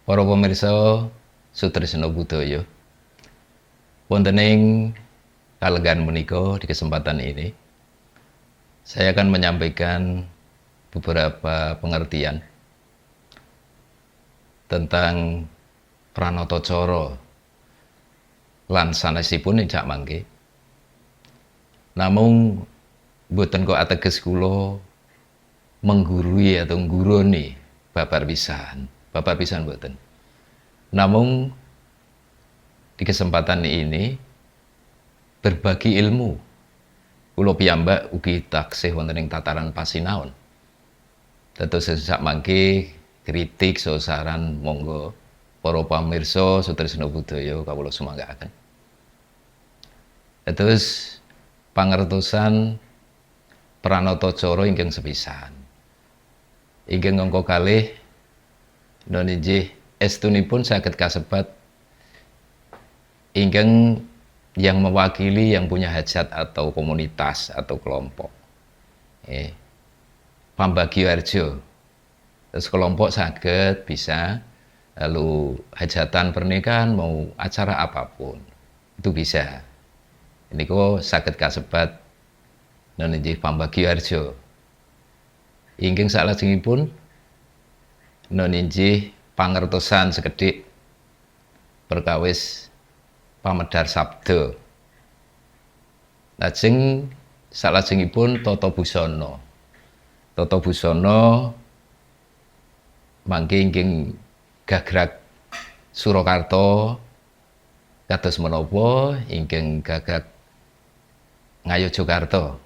Para pemirsa Sutrisno Budaya, wonten ing kalenggan menika di kesempatan ini saya akan menyampaikan beberapa pengertian tentang pranata cara lan sanesipun ing sak mangke. Namung boten kok ateges kula menggurui atau ngguruni babar pisan boten. Namung di kesempatan ini berbagi ilmu kula piyambak ugi taksih wonten ing tataran pasinaon. Dados sak mangke kritik saha saran monggo para pamirsa Sutrisno Budaya kawula sumanggaaken. Dados pangertosan pranata cara ingkang sepisan. Inggih angka kalih non inggih estunipun saged kasebat ingkang yang mewakili yang punya hajat atau komunitas atau kelompok. Pambagio harjo. Terus kelompok saged bisa lalu hajatan pernikahan mau acara apapun itu bisa. Ini kok saged kasebat non inggih pambagio harjo. Inggih salajengipun non inggih pangertosan sekedhik perkawis pamedhar sabda. Lajeng salajengipun tata busana. Tata busana mangke inggih gagrag Surakarta kados menapa inggih gagrag Ngayogyakarta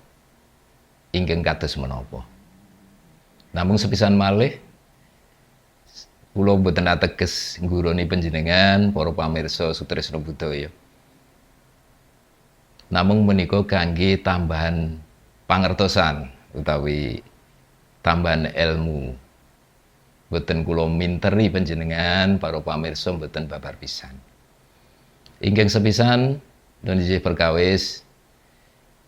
inggih kados menapa. Namung sepisan malih kula boten ateges ngguruni panjenengan para pamirsa Sutrisno Budaya. Namung menika kangge tambahan pangertosan utawi tambahan ilmu. Boten kula minteri panjenengan para pamirsa boten babar pisan. Inggih sepisan inggih perkawis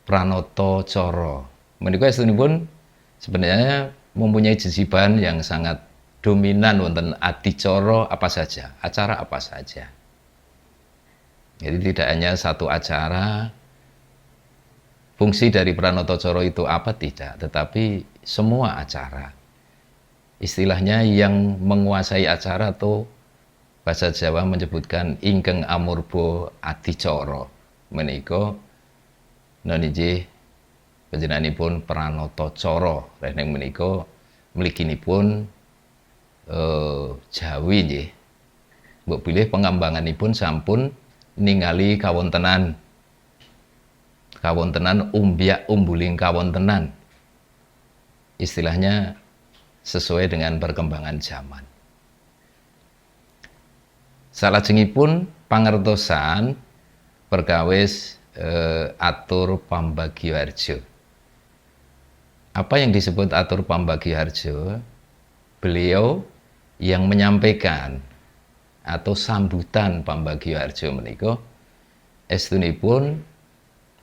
pranata cara. Menika estunipun sebenarnya mempunyai jesiban yang sangat dominan wonten adicara apa saja, acara apa saja. Jadi tidak hanya satu acara, fungsi dari pranata cara itu apa tidak, tetapi semua acara. Istilahnya yang menguasai acara atau bahasa Jawa menyebutkan ingkang amurba adicara. Menika inggih panjenenganipun pranata cara. Reneng menika mliginipun Jawi nggih. Mbok bilih pengembanganipun sampun ningali kawontenan umbyak umbuling kawontenan. Istilahnya sesuai dengan perkembangan zaman. Salajengipun pangertosan perkawis atur pambagio harjo. Apa yang disebut atur pambagio harjo? Beliau yang menyampaikan atau sambutan pambagio harjo menika estunipun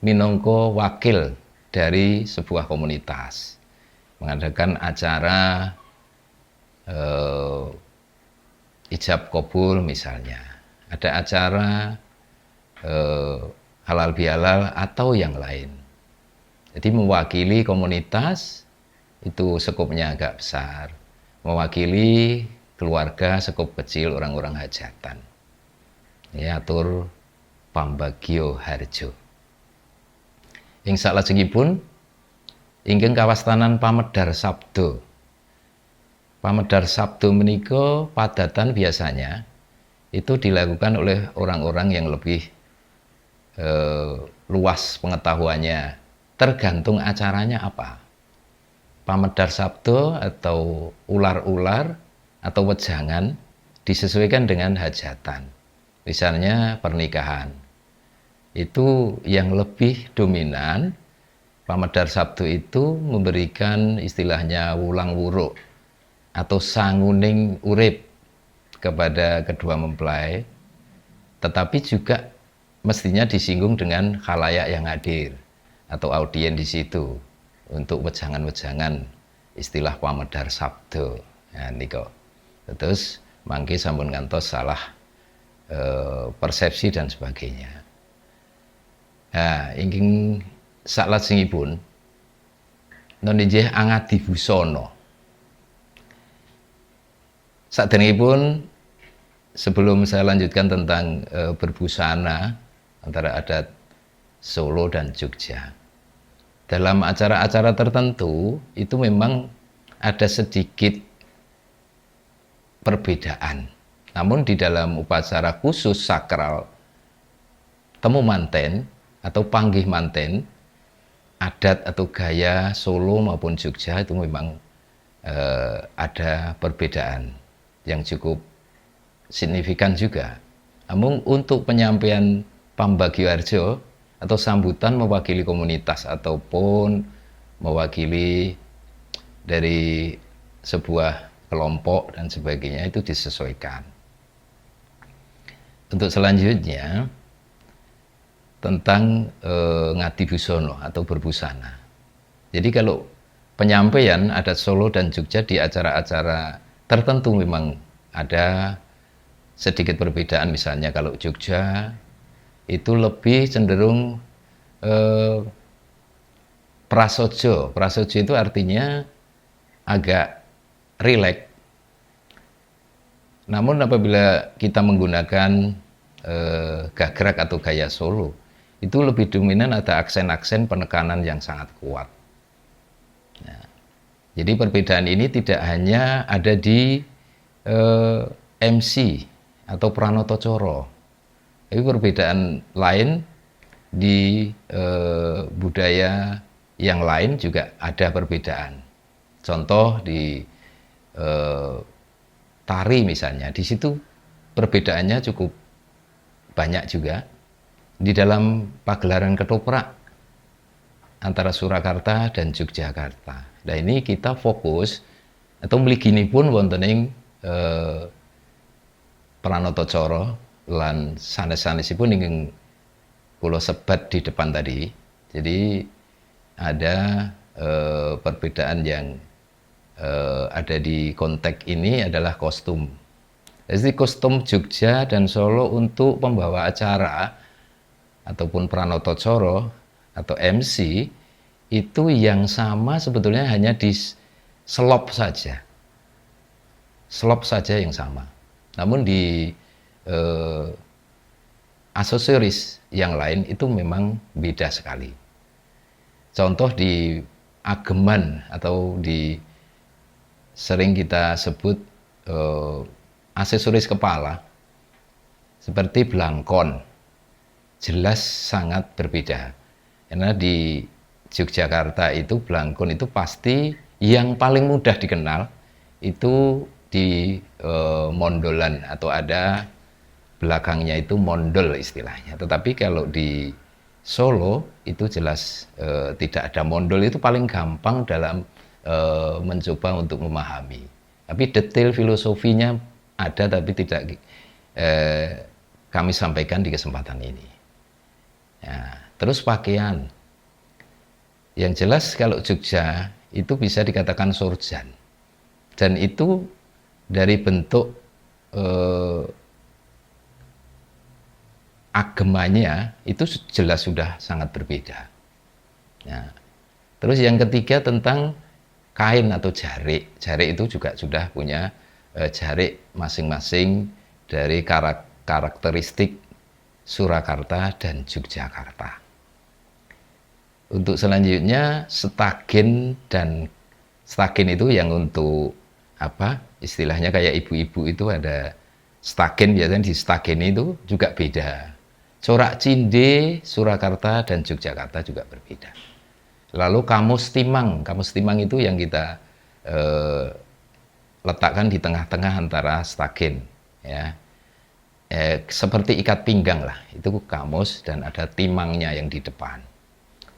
minangka wakil dari sebuah komunitas mengadakan acara ijab kabul misalnya, ada acara halal bihalal atau yang lain. Jadi mewakili komunitas itu skupnya agak besar, mewakili keluarga skup kecil orang-orang hajatan. Ya, atur pambagio harjo. Ing salajengipun inggih kawastanan pamedhar sabda. Pamedhar sabda menika padatan biasanya itu dilakukan oleh orang-orang yang lebih luas pengetahuannya, tergantung acaranya apa. Pamedhar sabda atau ular-ular atau wejangan disesuaikan dengan hajatan. Misalnya pernikahan. Itu yang lebih dominan pamedhar sabda itu memberikan istilahnya wulang wuruk atau sanguning urip kepada kedua mempelai, tetapi juga mestinya disinggung dengan khalayak yang hadir atau audien di situ untuk wejangan-wejangan istilah pamedhar sabda. Nah, nika. Terus mangke sampun ngantos salah persepsi dan sebagainya. Nah, ingkang salajengipun nonjih Angadi Busana. Saderengipun sebelum saya lanjutkan tentang berbusana antara adat Solo dan Jogja. Dalam acara-acara tertentu itu memang ada sedikit perbedaan. Namun di dalam upacara khusus sakral temu manten atau panggih manten, adat atau gaya Solo maupun Jogja itu memang ada perbedaan yang cukup signifikan juga. Namun untuk penyampaian Pambagioharjo atau sambutan mewakili komunitas ataupun mewakili dari sebuah kelompok dan sebagainya itu disesuaikan. Untuk selanjutnya tentang ngadi busana atau berbusana. Jadi kalau penyampaian adat Solo dan Jogja di acara-acara tertentu memang ada sedikit perbedaan. Misalnya kalau Jogja itu lebih cenderung prasojo. Prasojo itu artinya agak rileks. Namun apabila kita menggunakan gagrak atau gaya Solo, itu lebih dominan ada aksen-aksen penekanan yang sangat kuat. Nah, jadi perbedaan ini tidak hanya ada di MC atau Pranoto Coro, tapi perbedaan lain di budaya yang lain juga ada perbedaan. Contoh di tari misalnya, di situ perbedaannya cukup banyak juga. Di dalam pagelaran ketoprak antara Surakarta dan Yogyakarta. Nah ini kita fokus atau mligini pun wonten ing Pranoto Coro lan sanes-sanesipun ingkang kula sebat di depan tadi. Jadi ada perbedaan yang ada di konteks ini adalah kostum. Jadi kostum Jogja dan Solo untuk pembawa acara ataupun Pranoto Coro atau MC itu yang sama sebetulnya hanya di selop saja. Selop saja yang sama. Namun di aksesoris yang lain itu memang beda sekali. Contoh di ageman atau di sering kita sebut aksesoris kepala seperti blangkon, jelas sangat berbeda. Karena di Yogyakarta itu blangkon itu pasti yang paling mudah dikenal itu di mondolan atau ada belakangnya itu mondol istilahnya. Tetapi kalau di Solo itu jelas tidak ada mondol, itu paling gampang dalam mencoba untuk memahami. Tapi detail filosofinya ada tapi tidak kami sampaikan di kesempatan ini. Ya, terus pakaian. Yang jelas kalau Jogja itu bisa dikatakan sorjan. Dan itu dari bentuk agemanya itu jelas sudah sangat berbeda. Ya. Terus yang ketiga tentang kain atau jarik. Jarik itu juga sudah punya jarik masing-masing dari karakteristik Surakarta dan Yogyakarta. Untuk selanjutnya stagen dan stagen itu yang untuk apa? Istilahnya kayak ibu-ibu itu ada stagen, biasanya di stagen itu juga beda. Corak cinde Surakarta dan Yogyakarta juga berbeda. Lalu kamus timang itu yang kita letakkan di tengah-tengah antara stagen, ya. Seperti ikat pinggang lah, itu kamus dan ada timangnya yang di depan.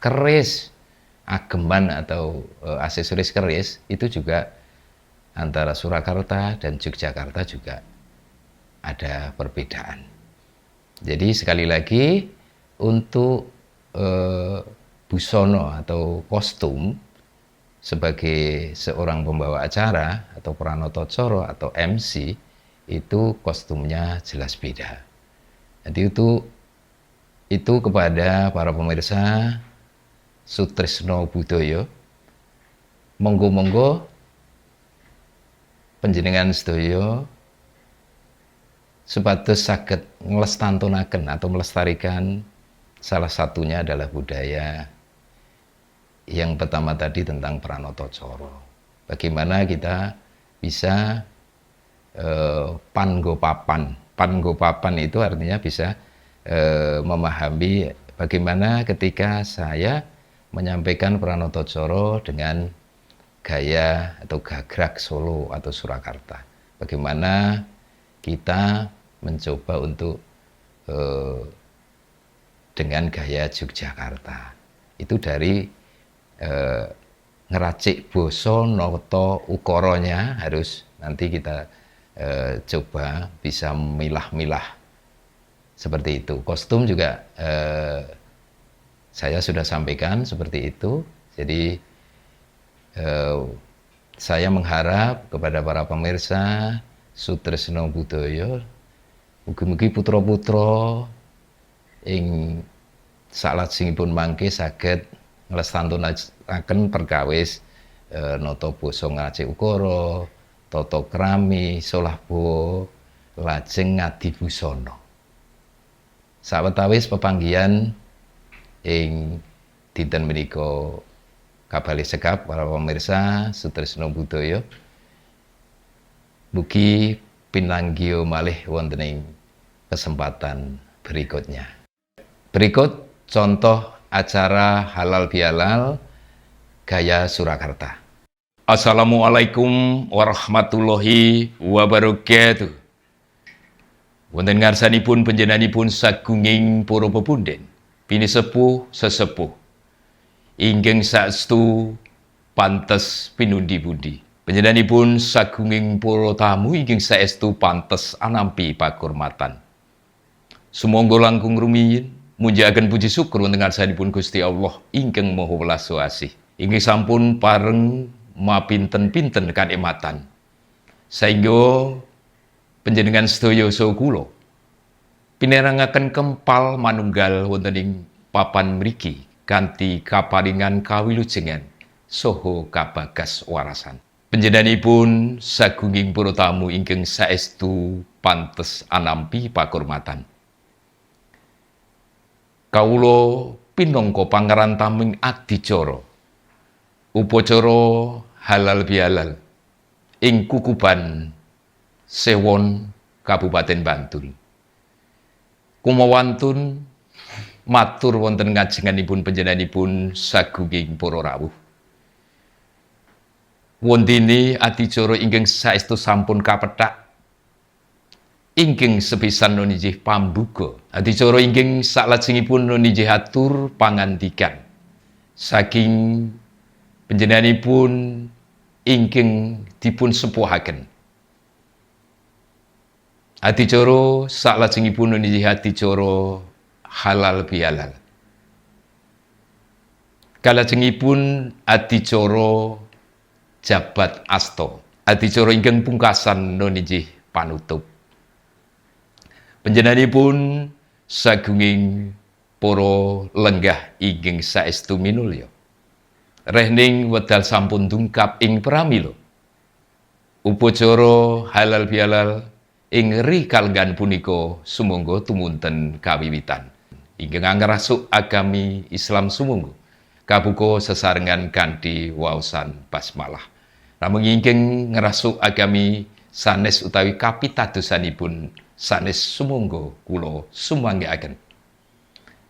Keris, ageman atau aksesoris keris itu juga antara Surakarta dan Yogyakarta juga ada perbedaan. Jadi sekali lagi untuk busono atau kostum sebagai seorang pembawa acara atau Pranoto Coro atau MC itu kostumnya jelas beda. Jadi itu kepada para pemirsa Sutrisno Budoyo, monggo-monggo panjenengan sedaya supados saged nglestantunaken atau melestarikan salah satunya adalah budaya yang pertama tadi tentang Pranatacara. Bagaimana kita bisa panggopapan. Panggopapan itu artinya bisa memahami bagaimana ketika saya menyampaikan Pranatacara dengan gaya atau gagrag Solo atau Surakarta. Bagaimana kita mencoba untuk dengan gaya Yogyakarta. Itu dari ngeracik basa nata ukaranya harus nanti kita coba bisa milah-milah seperti itu. Kostum juga saya sudah sampaikan seperti itu. Jadi saya mengharap kepada para pemirsa Sutrisno Budoyo, mugi-mugi putra-putra ing salajengipun mangke saged nglestantunaken perkawis nata basa ngracik ukara, tata krami, solah bawa, lajeng ngadi busana. Sawetawis pepanggihan ing dinten menika kabali sekap para pemirsa Sutrisno Budoyo, mugi pinanggih malih wonten ing kesempatan berikutnya. Berikut contoh acara halal bihalal gaya Surakarta. Assalamualaikum warahmatullahi wabarakatuh. Wonten ngarsanipun panjenenganipun sagunging para pepunden, pinisepuh sesepuh inggih saestu pantes pinundi-pundi. Panjenenganipun sagunging para tamu inggih saestu pantes anampi pakurmatan. Sumangga langkung rumiyin mujahaken puji syukur wonten ngarsanipun Gusti Allah ingkang Maha Welas Asih. Inggih sampun pareng mapinten-pinten kanikmatan. Saengga panjenengan sedaya saha kula pinerangaken kempal manunggal wonten ing papan mriki kanthi kaparingan kawilujengan saha kabagas warasan. Panjenenganipun sagunging para tamu ingkang saestu pantes anampi pakurmatan. Kawula pinangka pangerantaming adicara upacara halal bihalal ing Kukuban Sewon Kabupaten Bantul. Kumawantun matur wonten ngajenganipun panjenenganipun sagunging para rawuh. Wondene adicara ingkang saestu sampun kapethak ingkang sepisan nunjih pambuka. Adicara ingkang salajengipun nunjih atur pangandikan saking panjenenganipun ingkang dipun sepuhaken. Adicara salajengipun nunjih adicara halal bihalal. Kalajengipun adicara jabat asta. Adicara ingkang pungkasan nunjih panutup. Panjenenganipun sagunging para lenggah ingkang saestu minulya. Rehning wedal sampun dungkap ing pramila. Upacara halal bihalal ing rikalenggan punika sumangga tumunten kawiwitan. Ingkang ngrasuk agami Islam sumangga kabuka sesarengan kanthi waosan basmalah. Namung ingkang ngrasuk agami sanes utawi kapitadosanipun sanes sumangga kula sumanggaken.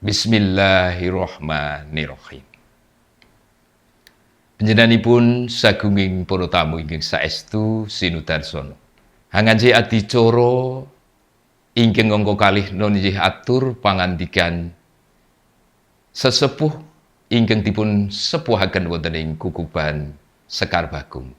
Bismillahirrahmanirrahim. Panjenenganipun sagunging para tamu ingkang saestu sinudarsana. Hanganji adicara ingkang angka kalih nunjih atur pangandikan sesepuh ingkang dipun sepuhaken wonten ing Kukuban Sekar Bagong.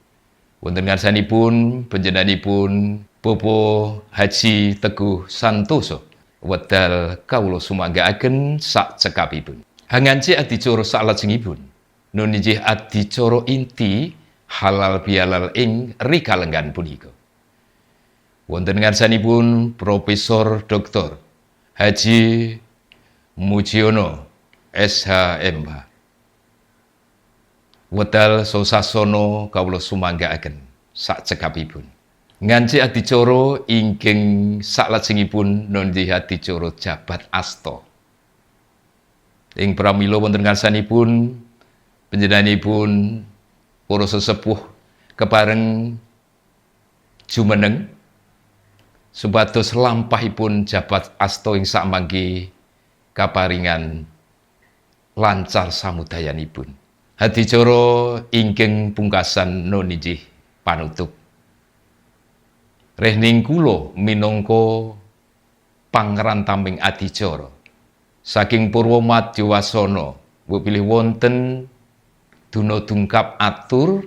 Wonten ngarsanipun panjenenganipun Bapak Haji Teguh Santoso wedal kawula sumanggaaken sak cekapipun. Hanganji adicara salajengipun nunjih adicara inti halal bihalal ing rikalenggan punika. Wonten ngarsanipun Profesor Dr. Haji Mujiono SHMH. Wedal sosasono kawula sumanggaaken sakcekapipun. Nganci adicara ingkang saklajengipun nonjih adicara jabat asta. Ing pramila wonten ngarsanipun panjenenganipun para sesepuh kepareng jumeneng supados lampahipun jabat asta ing samangke kaparingan lancar samudayanipun. Adicara ingkang pungkasan nonjih panutup. Rehning kula minangka pangrantaming adicara saking Purwa Madya Wasana pilih wonten duna dungkap atur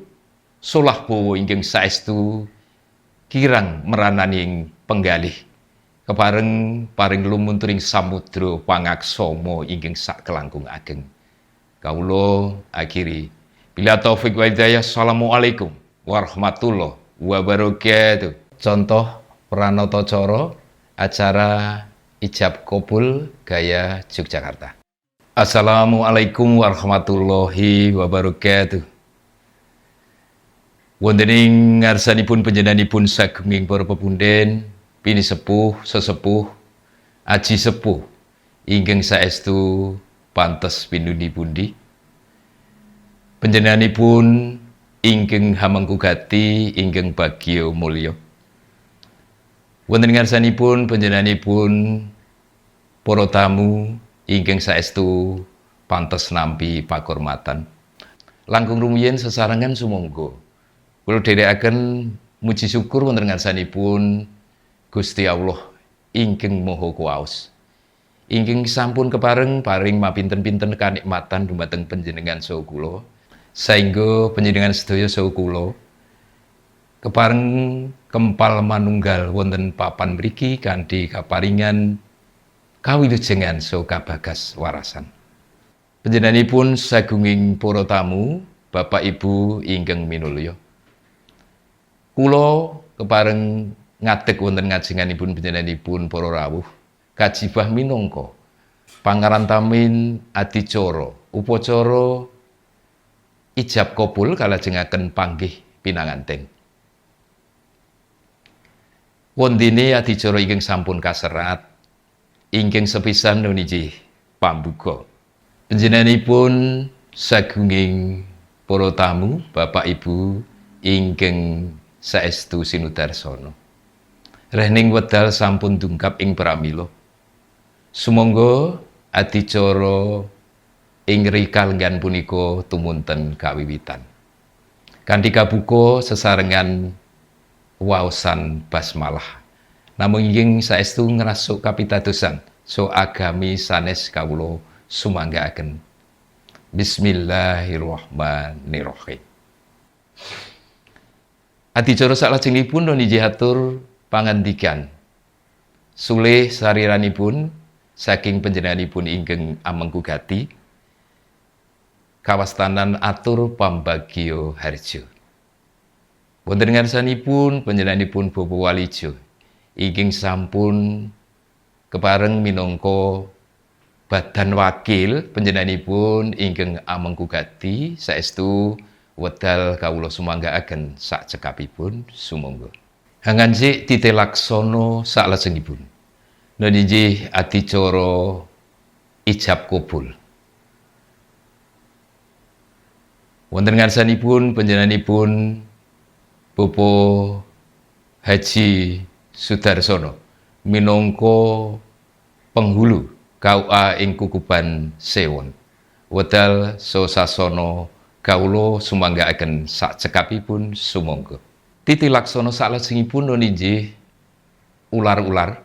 solah bawa ingkang saestu kirang merananing penggalih kepareng paring lumunturing samudra pangaksama ingkang sakelangkung ageng. Kawula akhiri bila taufik wa hidayah. Assalamualaikum warahmatullahi wabarakatuh. Contoh pranata cara acara ijab kabul gaya Yogyakarta. Assalamualaikum warahmatullahi wabarakatuh. Wonten ing ngarsanipun panjenenganipun sagunging para pepunden, pini sepuh, sesepuh, aji sepuh ingkang saestu pantes pinundi-pundi. Panjenenganipun ingkang hamengkugati ingkang bagya mulya. Wonten ngarsanipun panjenenganipun para tamu ingkang saestu pantes nampi pakurmatan. Langkung rumiyin sesarengan sumangga kula dherekaken muji syukur wonten ngarsanipun Gusti Allah ingkang Maha Kuwaos. Ingkang sampun kepareng paring mapinten-pinten kanikmatan dumateng panjenengan saha kula, saengga panjenengan sedaya saha kula kepareng kempal manunggal wonten papan mriki kanthi kaparingan kawilujengan saha kabagas warasan. Panjenenganipun sagunging para tamu, Bapak Ibu ingkang minulya. Kula kepareng ngadeg wonten ngajenganipun panjenenganipun para rawuh kajibah minangka pangarantamin adicara upacara ijab kabul kalajengaken panggih pinanganten. Wondene adicara ingkang sampun kaserat ingkang sepisan nuniji pambuka. Panjenenganipun sagunging para tamu, Bapak Ibu ingkang saestu sinudarsana. Rehning wedal sampun dungkap ing pramila. Sumangga adicara ing rikalenggan punika tumunten kawiwitan. Kanthi kabuka sesarengan waosan basmalah. Namung ingkang saestu ngrasuk kapitadosan so agami sanes kawula sumanggaaken. Bismillahirrahmanirrahim. Adicara salajengipun nunjih atur pangandikan sulih sariranipun saking panjenenganipun ingkang amengkugati kawastanan atur pambagya harja. Wonten ngarsanipun panjenenganipun Bapak Walijo ingkang sampun kepareng minangka badan wakil panjenenganipun ingkang amengkugati saestu wedal kawula sumanggaaken sakcekapipun sumangga. Hangansik titelaksana saklajengipun nunjih adicara ijab kabul. Wonten ngarsanipun panjenenganipun Bapak Haji Sudarsono minangka penghulu KUA ing Kukuban Sewon. Wedal sasana kawula sumanggaaken sakcekapipun sumangga. Titilaksana salajengipun nunjih ular-ular.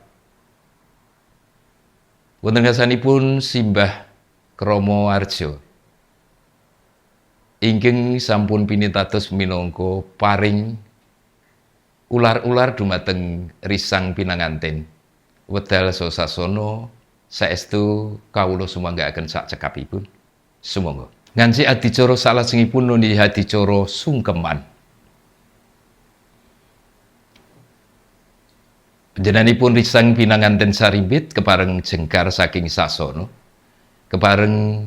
Wonten ngarsanipun Simbah Krama Arja ingkang sampun pinitados minangka paring ular-ular dumateng risang pinanganten. Wedal sasana saestu kawula sumanggaaken sakcekapipun sumangga. Nganci adicara salajengipun nunjih adicara sungkeman. Panjenenganipun risang pinanganten sarimbit kepareng jengkar saking sasana, kepareng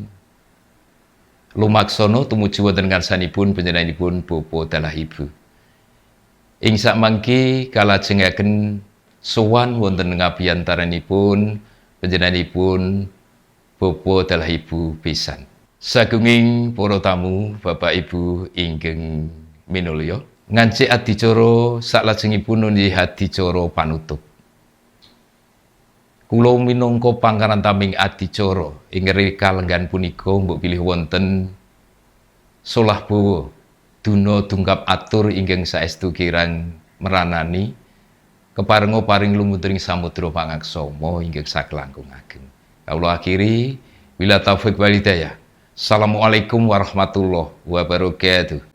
lumaksana tumuju wonten ngarsanipun panjenenganipun bapa dalah ibu. Ing sakmangke kalajengaken sowan wonten ngabiyantaranipun panjenenganipun bapa dalah ibu pisan. Sagunging para tamu, Bapak Ibu inggih minulya, ngancik adicara saklajengipun nunggih adicara panutup. Kula minangka pangkarantaming adicara ing kalenggan punika mbok pilih wonten solah bawa duna dungkap atur ingkang saestu kirang meranani keparenga paring lumutring samudra pangaksama inggih saklangkungaken. Kawula akhiri bila taufik wal hidayah. Assalamualaikum warahmatullahi wabarakatuh.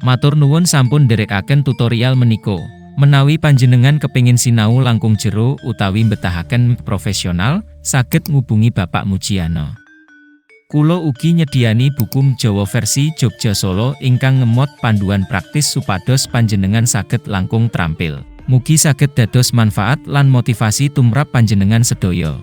Matur nuwun sampun nderekaken tutorial menika. Menawi panjenengan kepingin sinau langkung jero utawi mbetahaken profesional, saged ngubungi Bapak Mujiono. Kula ugi nyediani buku Jawa versi Jogja Solo ingkang ngemot panduan praktis supados panjenengan saged langkung trampil. Mugi saged dados manfaat lan motivasi tumrap panjenengan sedaya.